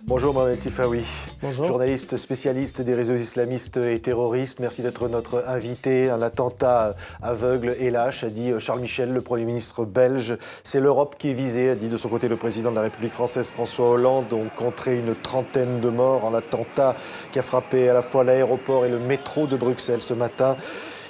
Bonjour Mohamed Sifawi, Bonjour. journaliste spécialiste des réseaux islamistes et terroristes. Merci d'être notre invité. Un attentat aveugle et lâche, a dit Charles Michel, le Premier ministre belge. C'est l'Europe qui est visée, a dit de son côté le président de la République française François Hollande. On compterait une trentaine de morts en attentat qui a frappé à la fois l'aéroport et le métro de Bruxelles ce matin.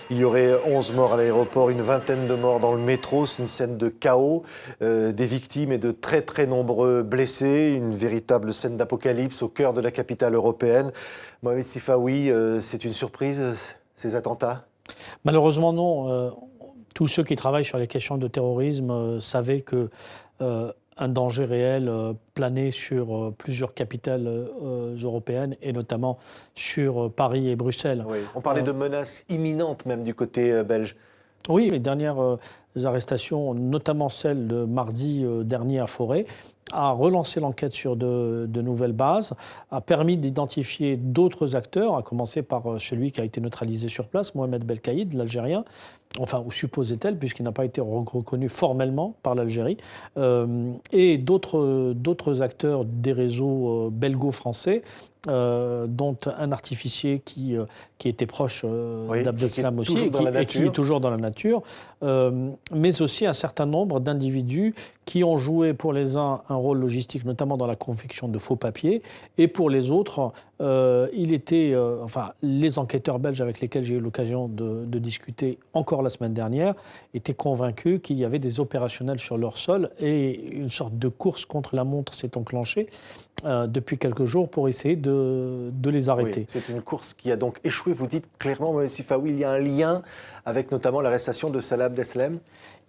Il y aurait 11 morts à l'aéroport, une vingtaine de morts dans le métro. C'est une scène de chaos, des victimes et de très très nombreux blessés. Une véritable scène d'apocalypse au cœur de la capitale européenne. Mohamed Sifawi, c'est une surprise, ces attentats ? Malheureusement non. Tous ceux qui travaillent sur les questions de terrorisme savaient que un danger réel planait sur plusieurs capitales européennes et notamment sur Paris et Bruxelles. Oui. On parlait de menaces imminentes même du côté belge. Oui, les dernières arrestations, notamment celle de mardi dernier à Forêt, a relancé l'enquête sur de nouvelles bases, a permis d'identifier d'autres acteurs, à commencer par celui qui a été neutralisé sur place, Mohamed Belkaïd, l'Algérien, enfin, ou supposait-elle, puisqu'il n'a pas été reconnu formellement par l'Algérie, et d'autres acteurs des réseaux belgo-français, dont un artificier qui était proche d'Abdeslam aussi, et qui est toujours dans la nature, mais aussi un certain nombre d'individus qui ont joué pour les uns un rôle logistique, notamment dans la confection de faux papiers, et pour les autres, les enquêteurs belges avec lesquels j'ai eu l'occasion de discuter encore la semaine dernière étaient convaincus qu'il y avait des opérationnels sur leur sol et une sorte de course contre la montre s'est enclenchée depuis quelques jours pour essayer de les arrêter. Oui, c'est une course qui a donc échoué. Vous dites clairement, Mohamed Sifawi, il y a un lien avec notamment l'arrestation de Salah Abdeslam ?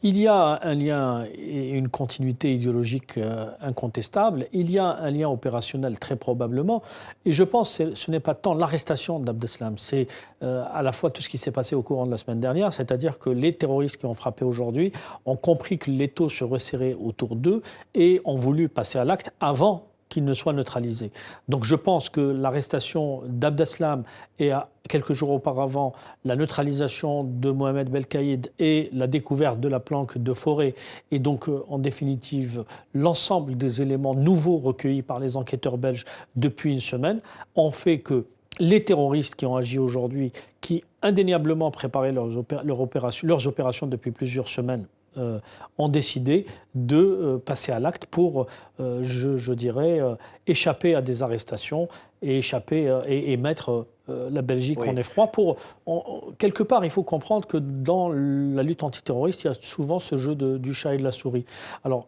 Il y a un lien et une continuité idéologique incontestable. Il y a un lien opérationnel très probablement. Et je pense que ce n'est pas tant l'arrestation d'Abdeslam, c'est à la fois tout ce qui s'est passé au courant de la semaine dernière, c'est-à-dire que les terroristes qui ont frappé aujourd'hui ont compris que l'étau se resserrait autour d'eux et ont voulu passer à l'acte avant qu'il ne soit neutralisé. Donc je pense que l'arrestation d'Abdeslam et quelques jours auparavant la neutralisation de Mohamed Belkaïd et la découverte de la planque de Forêt et donc en définitive l'ensemble des éléments nouveaux recueillis par les enquêteurs belges depuis une semaine ont fait que les terroristes qui ont agi aujourd'hui, qui indéniablement préparaient leurs opérations depuis plusieurs semaines, ont décidé de passer à l'acte pour, je dirais, échapper à des arrestations et mettre la Belgique en effroi. Quelque part, il faut comprendre que dans la lutte antiterroriste, il y a souvent ce jeu du chat et de la souris. Alors,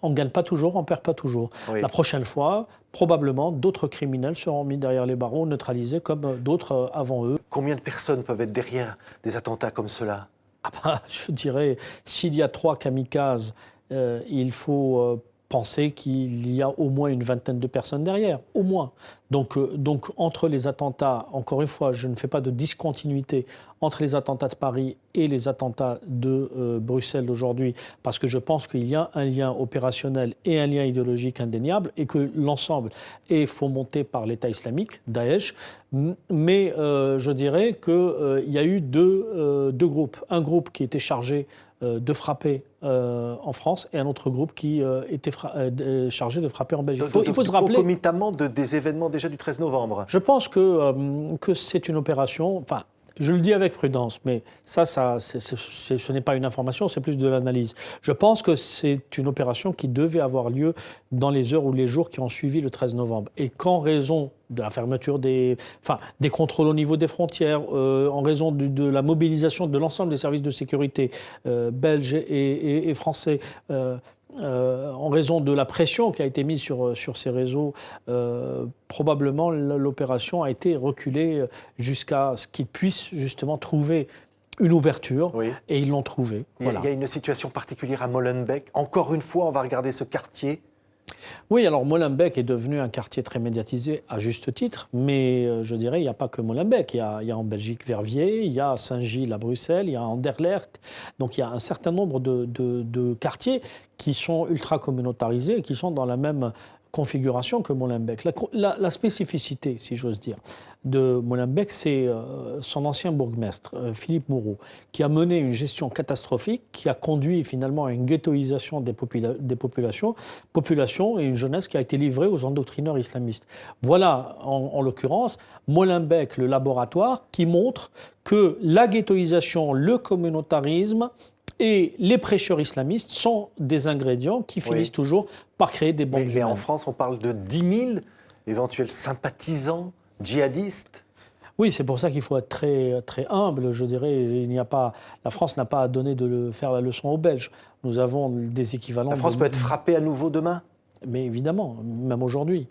on ne gagne pas toujours, on ne perd pas toujours. Oui. La prochaine fois, probablement, d'autres criminels seront mis derrière les barreaux, neutralisés comme d'autres avant eux. Combien de personnes peuvent être derrière des attentats comme cela ? Je dirais, s'il y a 3 kamikazes, il faut penser qu'il y a au moins une vingtaine de personnes derrière, au moins. Donc entre les attentats, encore une fois, je ne fais pas de discontinuité entre les attentats de Paris et les attentats de Bruxelles d'aujourd'hui, parce que je pense qu'il y a un lien opérationnel et un lien idéologique indéniable, et que l'ensemble est fomenté par l'État islamique, Daesh. Mais je dirais qu'il y a eu deux groupes. Un groupe qui était chargé de frapper en France et un autre groupe qui était chargé de frapper en Belgique. Il faut se rappeler concomitamment des événements déjà du 13 novembre. Je pense que c'est une opération... Enfin, je le dis avec prudence, mais ce n'est pas une information, c'est plus de l'analyse. Je pense que c'est une opération qui devait avoir lieu dans les heures ou les jours qui ont suivi le 13 novembre. Et qu'en raison de la fermeture des contrôles au niveau des frontières, en raison de la mobilisation de l'ensemble des services de sécurité belges et français, en raison de la pression qui a été mise sur ces réseaux, probablement l'opération a été reculée jusqu'à ce qu'ils puissent justement trouver une ouverture, oui. Et ils l'ont trouvée. Voilà. Il y a une situation particulière à Molenbeek. Encore une fois, on va regarder ce quartier. Oui, alors Molenbeek est devenu un quartier très médiatisé, à juste titre, mais je dirais, il n'y a pas que Molenbeek. Il y a en Belgique Verviers, il y a Saint-Gilles à Bruxelles, il y a Anderlecht. Donc il y a un certain nombre de quartiers qui sont ultra communautarisés et qui sont dans la même configuration que Molenbeek. La spécificité, si j'ose dire, de Molenbeek, c'est son ancien bourgmestre, Philippe Moreau, qui a mené une gestion catastrophique, qui a conduit finalement à une ghettoisation des populations et une jeunesse qui a été livrée aux endoctrineurs islamistes. Voilà, en l'occurrence, Molenbeek, le laboratoire, qui montre que la ghettoisation, le communautarisme et les prêcheurs islamistes sont des ingrédients qui finissent toujours par créer des bombes humaines. Mais en France, on parle de 10 000 éventuels sympathisants djihadistes. Oui, c'est pour ça qu'il faut être très, très humble, je dirais. La France n'a pas à donner faire la leçon aux Belges. Nous avons des équivalents... La France peut être frappée à nouveau demain ? Mais évidemment, même aujourd'hui,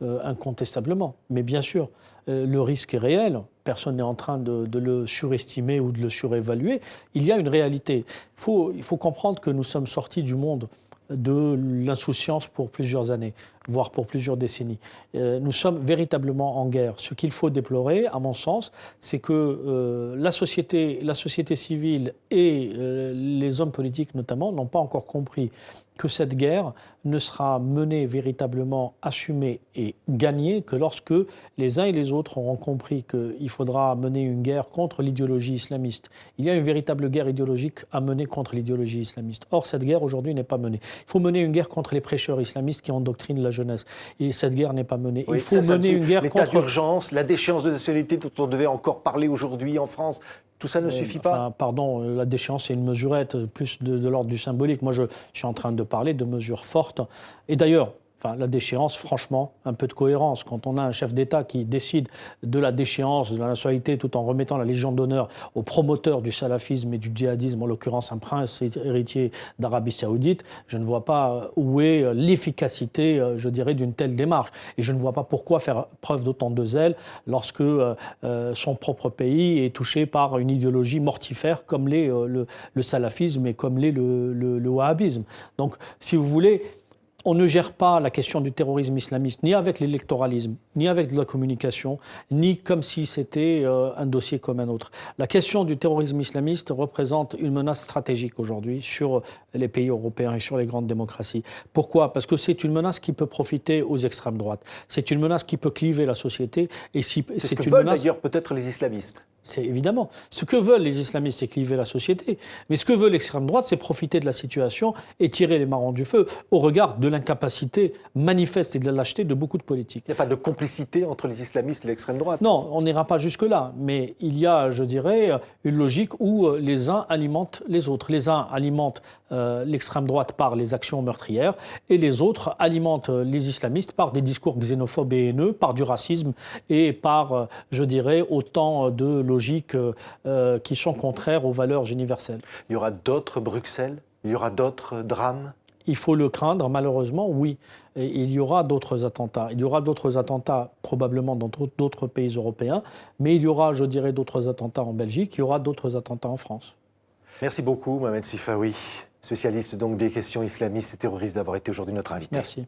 incontestablement. Mais bien sûr, le risque est réel. Personne n'est en train de le surestimer ou de le surévaluer. Il y a une réalité. Il faut comprendre que nous sommes sortis du monde de l'insouciance pour plusieurs années, voire pour plusieurs décennies. Nous sommes véritablement en guerre. Ce qu'il faut déplorer, à mon sens, c'est que la société civile et les hommes politiques notamment n'ont pas encore compris que cette guerre ne sera menée véritablement, assumée et gagnée que lorsque les uns et les autres auront compris qu'il faudra mener une guerre contre l'idéologie islamiste. Il y a une véritable guerre idéologique à mener contre l'idéologie islamiste. Or, cette guerre aujourd'hui n'est pas menée. Il faut mener une guerre contre les prêcheurs islamistes qui endoctrinent la jeunesse. Et cette guerre n'est pas menée. Oui, il faut mener une guerre l'état contre... d'urgence, la déchéance de nationalité dont on devait encore parler aujourd'hui en France. Tout ça ne suffit pas. Pardon, la déchéance, c'est une mesurette, plus de l'ordre du symbolique. Moi, je suis en train de parler de mesures fortes. Et d'ailleurs, la déchéance, franchement, un peu de cohérence. Quand on a un chef d'État qui décide de la déchéance, de la nationalité, tout en remettant la Légion d'honneur aux promoteurs du salafisme et du djihadisme, en l'occurrence un prince héritier d'Arabie Saoudite, je ne vois pas où est l'efficacité, je dirais, d'une telle démarche. Et je ne vois pas pourquoi faire preuve d'autant de zèle lorsque son propre pays est touché par une idéologie mortifère comme l'est le salafisme et comme l'est le wahhabisme. Donc, si vous voulez... On ne gère pas la question du terrorisme islamiste ni avec l'électoralisme, ni avec de la communication, ni comme si c'était un dossier comme un autre. La question du terrorisme islamiste représente une menace stratégique aujourd'hui sur les pays européens et sur les grandes démocraties. Pourquoi ? Parce que c'est une menace qui peut profiter aux extrêmes droites. C'est une menace qui peut cliver la société. Et c'est ce que veulent d'ailleurs peut-être les islamistes. C'est évidemment. Ce que veulent les islamistes, c'est cliver la société. Mais ce que veut l'extrême droite, c'est profiter de la situation et tirer les marrons du feu au regard de l'incapacité manifeste et de la lâcheté de beaucoup de politiques. Il n'y a pas de complicité entre les islamistes et l'extrême droite ? Non, on n'ira pas jusque-là. Mais il y a, je dirais, une logique où les uns alimentent les autres. Les uns alimentent l'extrême droite par les actions meurtrières et les autres alimentent les islamistes par des discours xénophobes et haineux, par du racisme et par, je dirais, autant de logiques qui sont contraires aux valeurs universelles. Il y aura d'autres Bruxelles ? Il y aura d'autres drames ? Il faut le craindre, malheureusement, oui. Et il y aura d'autres attentats. Il y aura d'autres attentats probablement dans d'autres pays européens, mais il y aura, je dirais, d'autres attentats en Belgique, il y aura d'autres attentats en France. Merci beaucoup, Mohamed Sifawi, spécialiste donc des questions islamistes et terroristes, d'avoir été aujourd'hui notre invité. Merci.